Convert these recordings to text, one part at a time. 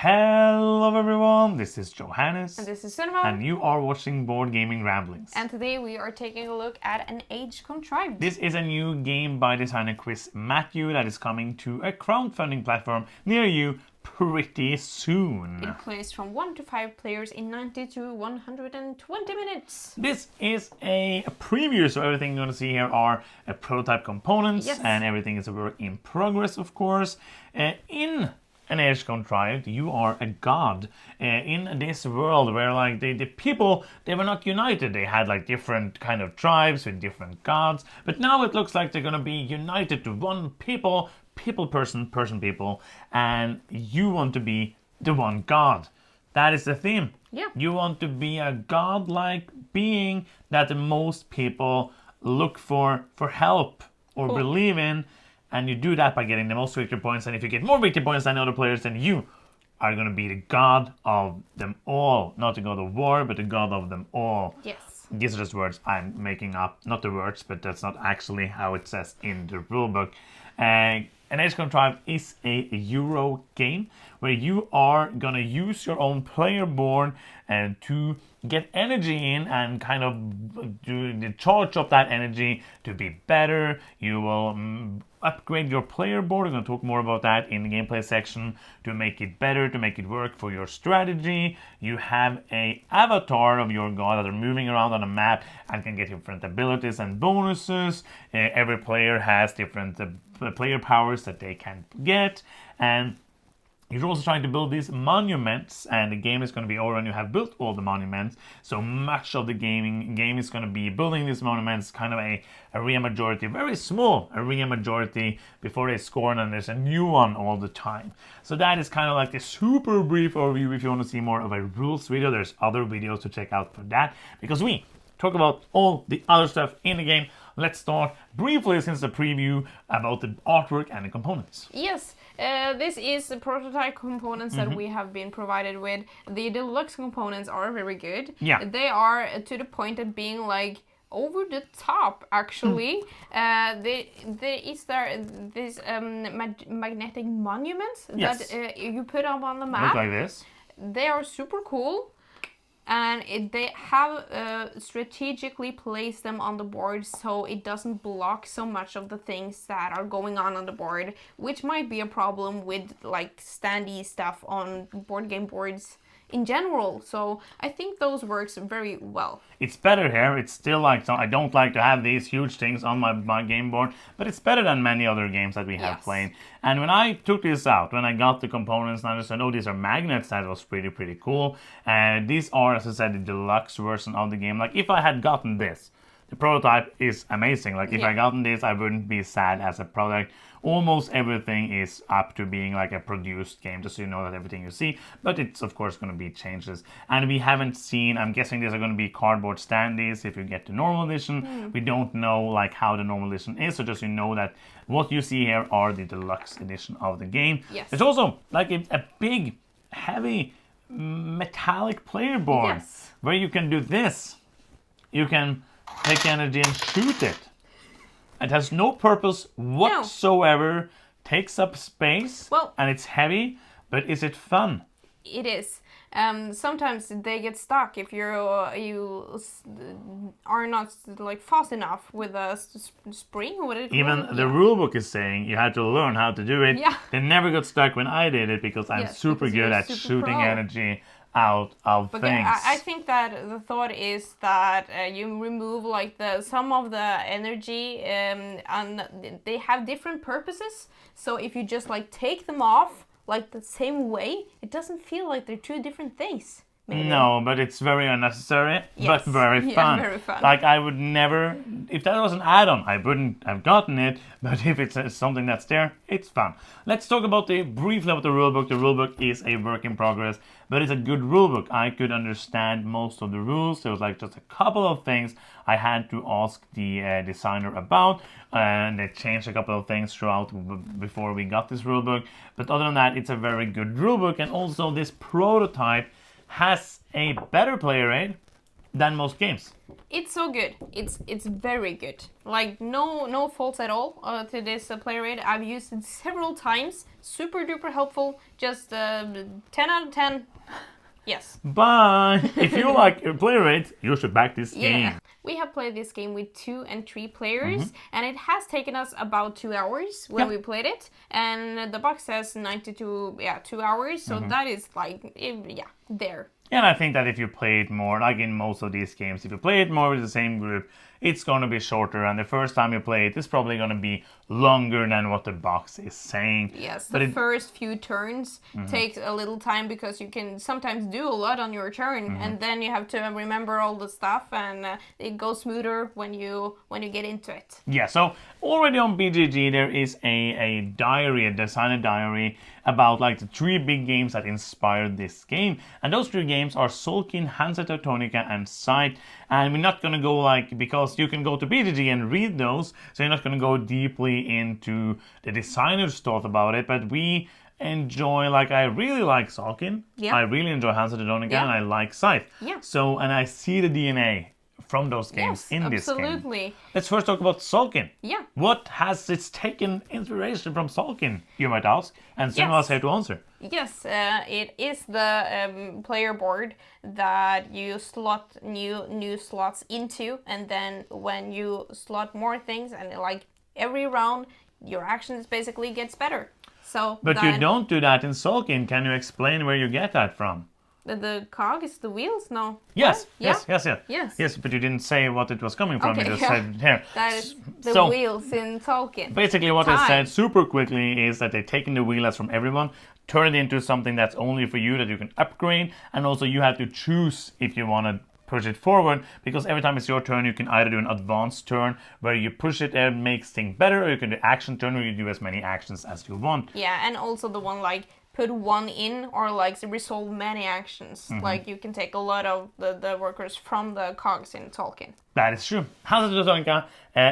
Hello everyone, this is Johannes. And this is Cinema. And you are watching Board Gaming Ramblings. And today we are taking a look at an Age Contrived. This is a new game by designer Chris Matthew that is coming to a crowdfunding platform near you pretty soon. It plays from 1 to 5 players in 90 to 120 minutes. This is a preview, so everything you're going to see here are prototype components. Yes. And everything is a work in progress, of course. In an Age Contrived, you are a god in this world where like the people, they were not united. They had like different kind of tribes with different gods, but now it looks like they're gonna be united to one people, person, people, and you want to be the one god. That is the theme. Yeah. You want to be a god-like being that the most people look for help or believe in. And you do that by getting the most victory points. And if you get more victory points than the other players, then you are going to be the god of them all. Not the god of war, but the god of them all. Yes. These are just words I'm making up. Not the words, but that's not actually how it says in the rulebook. An Age Contrived is a Euro game where you are going to use your own player board and to get energy in and kind of charge up that energy to be better. You will upgrade your player board. We're going to talk more about that in the gameplay section to make it better, to make it work for your strategy. You have a avatar of your god that are moving around on a map and can get different abilities and bonuses. Every player has different player powers that they can get, and you're also trying to build these monuments, and the game is going to be over when you have built all the monuments. So much of the game is going to be building these monuments, kind of a area majority, very small area majority before they score, and there's a new one all the time. So that is kind of like a super brief overview. If you want to see more of a rules video, there's other videos to check out for that, because we talk about all the other stuff in the game. Let's start briefly, since the preview, about the artwork and the components. Yes, this is the prototype components that we have been provided with. The deluxe components are very good. Yeah. They are to the point of being like over the top, actually. There is these magnetic monuments that you put up on the map. Look like this. They are super cool. And they have strategically placed them on the board so it doesn't block so much of the things that are going on the board, which might be a problem with like standee stuff on board game boards in general. So I think those works very well. It's better here. It's still like, so I don't like to have these huge things on my game board, but it's better than many other games that we have played. And when I took this out, when I got the components, and I just said, oh, these are magnets, that was pretty cool. And these are, as I said, the deluxe version of the game. Like if I had gotten this, the prototype is amazing. Like if I gotten this, I wouldn't be sad as a product. Almost everything is up to being like a produced game, just so you know that everything you see. But it's of course going to be changes. And we haven't seen, I'm guessing these are going to be cardboard standees if you get the normal edition. We don't know like how the normal edition is, so just so you know that what you see here are the deluxe edition of the game. Yes. There's also like a big, heavy, metallic player board where you can do this. You can take energy and shoot it. It has no purpose whatsoever, takes up space, and it's heavy, but is it fun? It is. Sometimes they get stuck if you are not like fast enough with a spring. Even the rulebook is saying you had to learn how to do it. Yeah. They never got stuck when I did it because I'm super good at shooting energy out of things. I think that the thought is that you remove like some of the energy and they have different purposes. So if you just like take them off like the same way, it doesn't feel like they're two different things. Maybe. No, but it's very unnecessary, but very fun. Very fun. Like I would never, if that was an add-on, I wouldn't have gotten it, but if it's something that's there, it's fun. Let's talk about briefly about the rulebook. The rulebook is a work in progress, but it's a good rulebook. I could understand most of the rules. There was like just a couple of things I had to ask the designer about, and they changed a couple of things throughout before we got this rulebook. But other than that, it's a very good rulebook, and also this prototype has a better player rate than most games. It's so good. It's very good. Like no faults at all to this player aid. I've used it several times. Super duper helpful. Just 10 out of 10. Yes. But if you like player aid, you should back this game. We have played this game with 2 and 3 players, and it has taken us about 2 hours when we played it. And the box says 2 hours, so that is like, there. And I think that if you play it more, like in most of these games, if you play it more with the same group, it's going to be shorter. And the first time you play it, it's probably going to be longer than what the box is saying. Yes, the first few turns takes a little time because you can sometimes do a lot on your turn. And then you have to remember all the stuff, and it goes smoother when you get into it. Yeah, so already on BGG there is a diary, a designer diary about like the 3 big games that inspired this game. And those 3 games are Tzolk'in, Hansa Teutonica and Scythe. And we're not going to go like, because you can go to BGG and read those, so you're not going to go deeply into the designer's thought about it, but we enjoy, like, I really like Tzolk'in, I really enjoy Hansa Teutonica, and I like Scythe. So, and I see the DNA from those games in this game. Absolutely. Let's first talk about Tzolk'in. Yeah. What has it taken inspiration from Tzolk'in, you might ask? And Simva's here to answer. Yes, it is the player board that you slot new slots into, and then when you slot more things, and like every round, your actions basically gets better. So, but you don't do that in Tzolk'in. Can you explain where you get that from? The cogs, the wheels? No. Yes, what? yes, but you didn't say what it was coming from. Okay, you just said here. That is the wheels in Tzolk'in. Basically what they said super quickly is that they're taking the wheels from everyone, turn it into something that's only for you, that you can upgrade, and also you have to choose if you want to push it forward, because every time it's your turn you can either do an advanced turn where you push it and makes things better, or you can do action turn where you do as many actions as you want. Yeah, and also the one like put one in, or like resolve many actions. Like you can take a lot of the workers from the cogs in Tzolk'in. That is true. Hansa Teutonica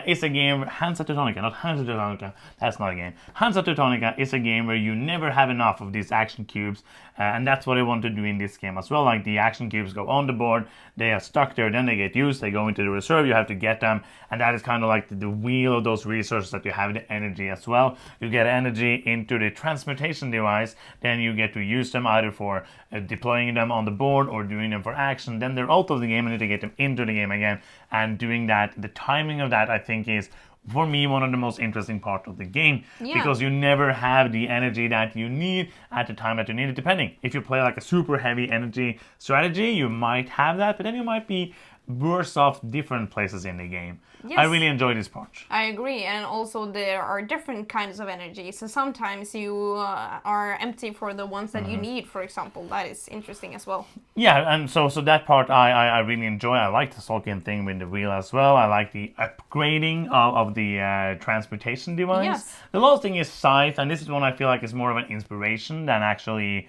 is a game. Hansa Teutonica, not Hansa Teutonica. That's not a game. Hansa Teutonica is a game where you never have enough of these action cubes, and that's what I want to do in this game as well. Like the action cubes go on the board, they are stuck there, then they get used, they go into the reserve, you have to get them, and that is kind of like the wheel of those resources that you have the energy as well. You get energy into the transmutation device, then you get to use them either for deploying them on the board or doing them for action. Then they're out of the game and you need to get them into the game again. And doing that, the timing of that, I think, is for me one of the most interesting parts of the game, because you never have the energy that you need at the time that you need it. Depending, if you play like a super heavy energy strategy, you might have that, but then you might be worse off different places in the game. Yes. I really enjoy this part. I agree, and also there are different kinds of energy, so sometimes you are empty for the ones that you need, for example. That is interesting as well. Yeah, and so that part I really enjoy. I like the Tzolk'in thing with the wheel as well. I like the upgrading of the transmutation device. Yes. The last thing is Scythe, and this is one I feel like is more of an inspiration than actually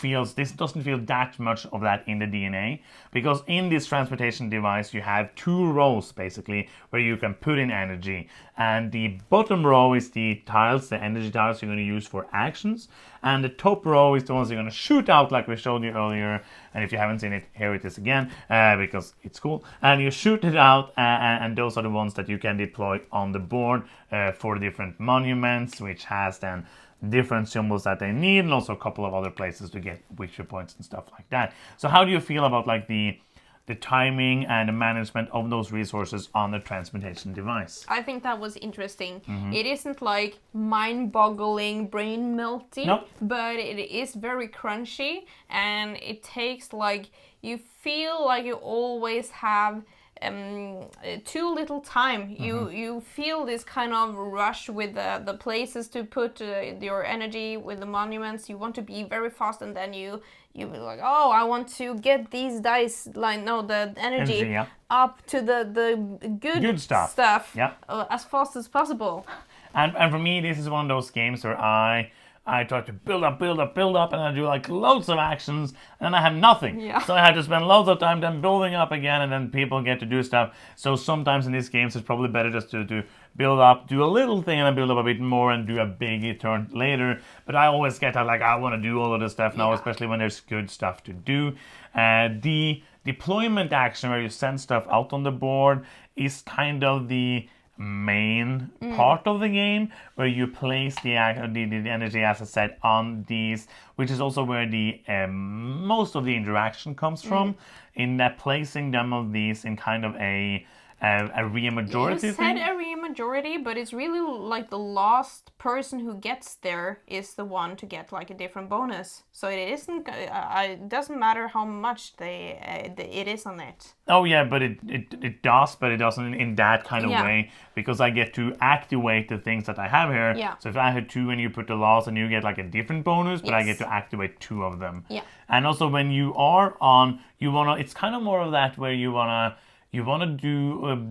this doesn't feel that much of that in the DNA, because in this transmutation device you have 2 rows basically where you can put in energy, and the bottom row is the tiles, the energy tiles you're going to use for actions, and the top row is the ones you're going to shoot out like we showed you earlier. And if you haven't seen it, here it is again, because it's cool, and you shoot it out, and those are the ones that you can deploy on the board for different monuments, which has then different symbols that they need, and also a couple of other places to get victory points and stuff like that. So how do you feel about like the timing and the management of those resources on the transmutation device? I think that was interesting. It isn't like mind-boggling, brain-melty, but it is very crunchy, and it takes like, you feel like you always have too little time. You feel this kind of rush with the places to put your energy, with the monuments. You want to be very fast, and then you be like, oh, I want to get these dice, like, no, the energy up to the good stuff as fast as possible. And for me, this is one of those games where I try to build up, and I do like loads of actions, and then I have nothing. So I have to spend loads of time then building up again, and then people get to do stuff. So sometimes in these games, it's probably better just to build up, do a little thing, and then build up a bit more and do a big turn later. But I always get that, like, I want to do all of this stuff now, especially when there's good stuff to do. The deployment action where you send stuff out on the board is kind of the main part of the game, where you place the energy, as I said, on these, which is also where the most of the interaction comes from, in that placing them of these in kind of a area majority you thing. said area majority, but it's really like the last person who gets there is the one to get like a different bonus. So it isn't. It doesn't matter how much it is on it. Oh yeah, but it does, but it doesn't in that kind of way, because I get to activate the things that I have here. Yeah. So if I had 2 and you put the last, and you get like a different bonus, but I get to activate 2 of them. Yeah. And also when you are on, it's kind of more of that where you wanna do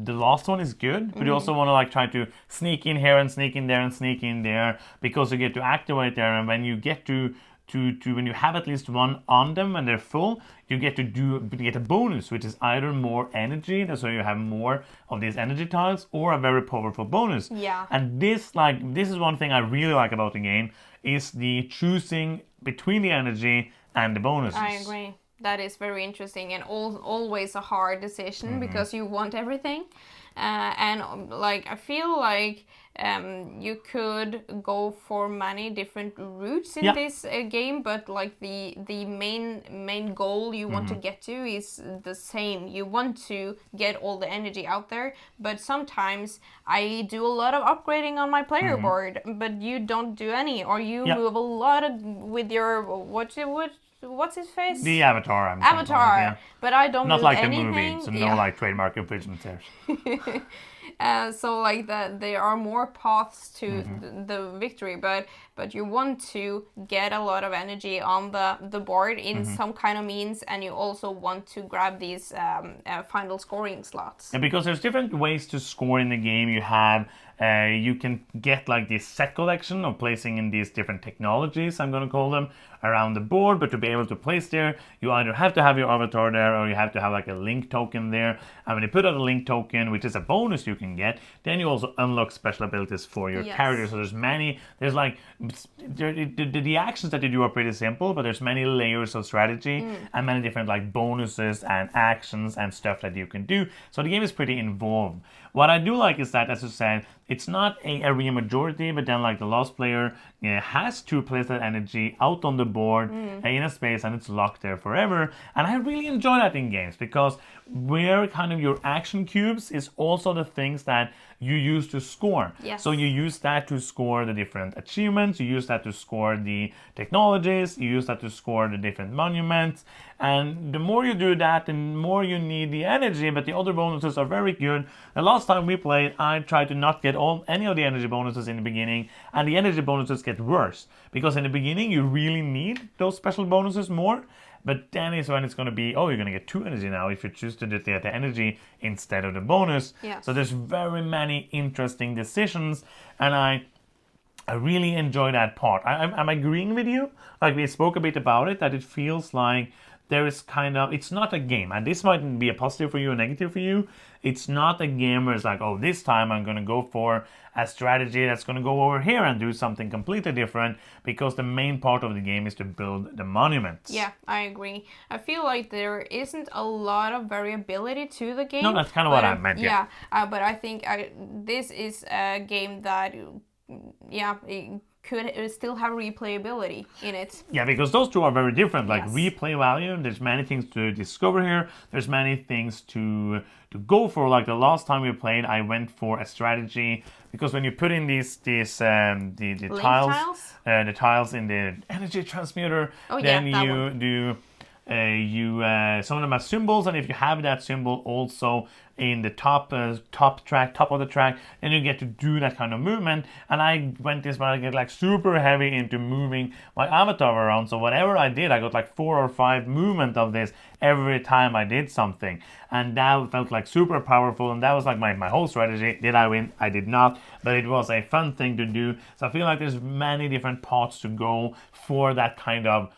the last one is good, but you also want to like try to sneak in here and sneak in there and sneak in there, because you get to activate there, and when you get to when you have at least one on them and they're full, you get a bonus, which is either more energy, so you have more of these energy tiles, or a very powerful bonus. Yeah. And this is one thing I really like about the game, is the choosing between the energy and the bonuses. I agree. That is very interesting, and always a hard decision, because you want everything. And like I feel like you could go for many different routes in this game, but like the main goal you want to get to is the same. You want to get all the energy out there, but sometimes I do a lot of upgrading on my player board, but you don't do any, or you move a lot with your what's his face? The Avatar. Avatar. But I don't Not move like anything. the movie, so no like trademark infringement there. So like that, there are more paths to the victory, but you want to get a lot of energy on the board in some kind of means, and you also want to grab these final scoring slots. And because there's different ways to score in the game, you can get like this set collection of placing in these different technologies, I'm going to call them, around the board. But to be able to place there, you either have to have your avatar there, or you have to have like a link token there. And when you put out a link token, which is a bonus you can get, then you also unlock special abilities for your character. So there's like the actions that you do are pretty simple, but there's many layers of strategy and many different like bonuses and actions and stuff that you can do. So the game is pretty involved. What I do like is that, as you said, it's not a area majority, but then like the last player has to place that energy out on the board in a space, and it's locked there forever. And I really enjoy that in games, because where kind of your action cubes is also the things that you use to score. Yes. So you use that to score the different achievements, you use that to score the technologies, you use that to score the different monuments. And the more you do that, the more you need the energy, but the other bonuses are very good. The last time we played, I tried to not get any of the energy bonuses in the beginning, and the energy bonuses get worse, because in the beginning you really need those special bonuses more. But then is when it's going to be, you're going to get 2 energy now if you choose to do the energy instead of the bonus. Yes. So there's very many interesting decisions, and I really enjoy that part. I'm agreeing with you. Like we spoke a bit about it, that it feels like there is it's not a game, and this might be a positive for you or negative for you. It's not a game where it's like, this time I'm going to go for a strategy that's going to go over here and do something completely different, because the main part of the game is to build the monuments. Yeah, I agree. I feel like there isn't a lot of variability to the game. No, that's kind of what I meant. Yeah, but I think this is a game that, it could still have replayability in it. Yeah, because those two are very different. Like Yes. replay value, there's many things to discover here. There's many things to go for. Like the last time we played, I went for a strategy, because when you put in the tiles, the tiles in the energy transmuter, then you do some of them have symbols, and if you have that symbol also in the top of the track, then you get to do that kind of movement. And I went this one, I get like super heavy into moving my avatar around, so whatever I did, I got like 4 or 5 movement of this every time I did something, and that felt like super powerful. And that was like my whole strategy. Did I win? I did not, but it was a fun thing to do. So I feel like there's many different paths to go for that kind of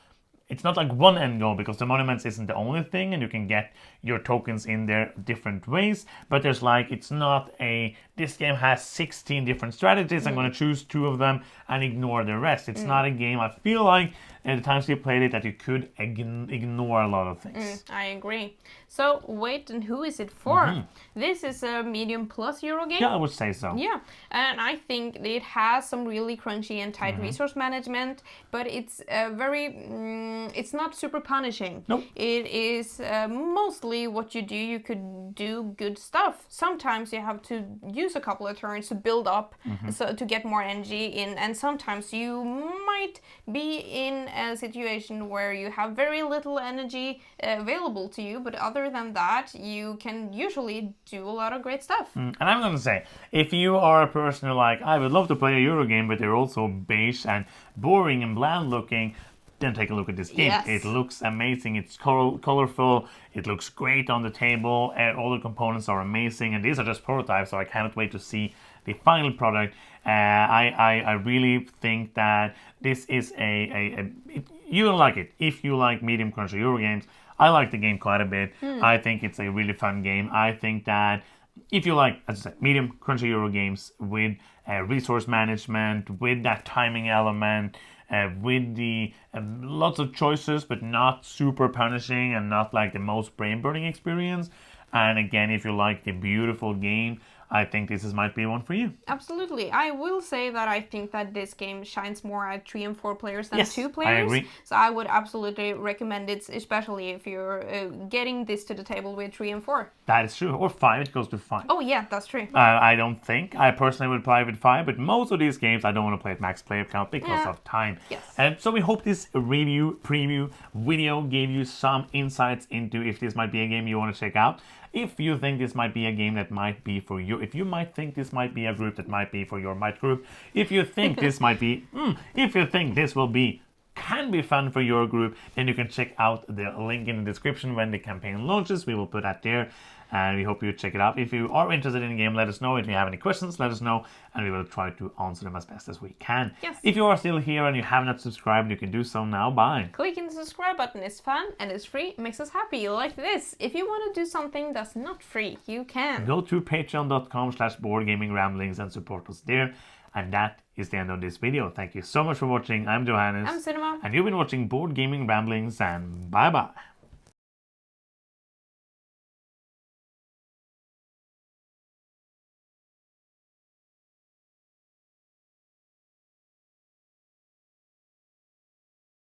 it's not like one end goal, because the monuments isn't the only thing, and you can get your tokens in there different ways. But there's like, it's not this game has 16 different strategies. I'm going to choose 2 of them and ignore the rest. It's not a game, I feel like, at the times we played it, that you could ignore a lot of things. I agree. So wait, and who is it for? This is a medium plus Euro game. Yeah, I would say so. Yeah, and I think it has some really crunchy and tight resource management, but it's it's not super punishing. Nope. It is mostly what you do. You could do good stuff. Sometimes you have to use a couple of turns to build up, so to get more energy in, and sometimes you might be in a situation where you have very little energy available to you, but other than that, you can usually do a lot of great stuff. And I'm going to say, if you are a person who like, I would love to play a Euro game, but they're also beige and boring and bland looking, then take a look at this game. Yes. It looks amazing. It's colorful. It looks great on the table. All the components are amazing, and these are just prototypes, so I cannot wait to see the final product. I really think that this is you'll like it if you like medium crunchy Euro games. I like the game quite a bit. I think it's a really fun game. I think that if you like, as I said, medium crunchy Euro games with resource management, with that timing element, with the lots of choices, but not super punishing and not like the most brain-burning experience. And again, if you like the beautiful game, I think this might be one for you. Absolutely. I will say that I think that this game shines more at 3 and 4 players than Yes, 2 I players. agree. So I would absolutely recommend it, especially if you're getting this to the table with 3 and 4. That is true. Or 5, it goes to 5. Oh yeah, that's true. I don't think. I personally would play with 5, but most of these games I don't want to play at max player count because of time. Yes. And so we hope this preview video gave you some insights into if this might be a game you want to check out. If you think this might be a game that might be for you, if you might think this might be a group that might be for your might group, if you think this might be, if you think this can be fun for your group, then you can check out the link in the description when the campaign launches. We will put that there, and we hope you check it out. If you are interested in the game, let us know. If you have any questions, let us know, and we will try to answer them as best as we can. Yes. If you are still here and you have not subscribed, you can do so now by Clicking the subscribe button is fun and it's free. It makes us happy like this. If you want to do something that's not free, you can. go to patreon.com/boardgamingramblings and support us there. And that is the end of this video. Thank you so much for watching. I'm Johannes. I'm Cinema. And you've been watching Board Gaming Ramblings, and bye-bye.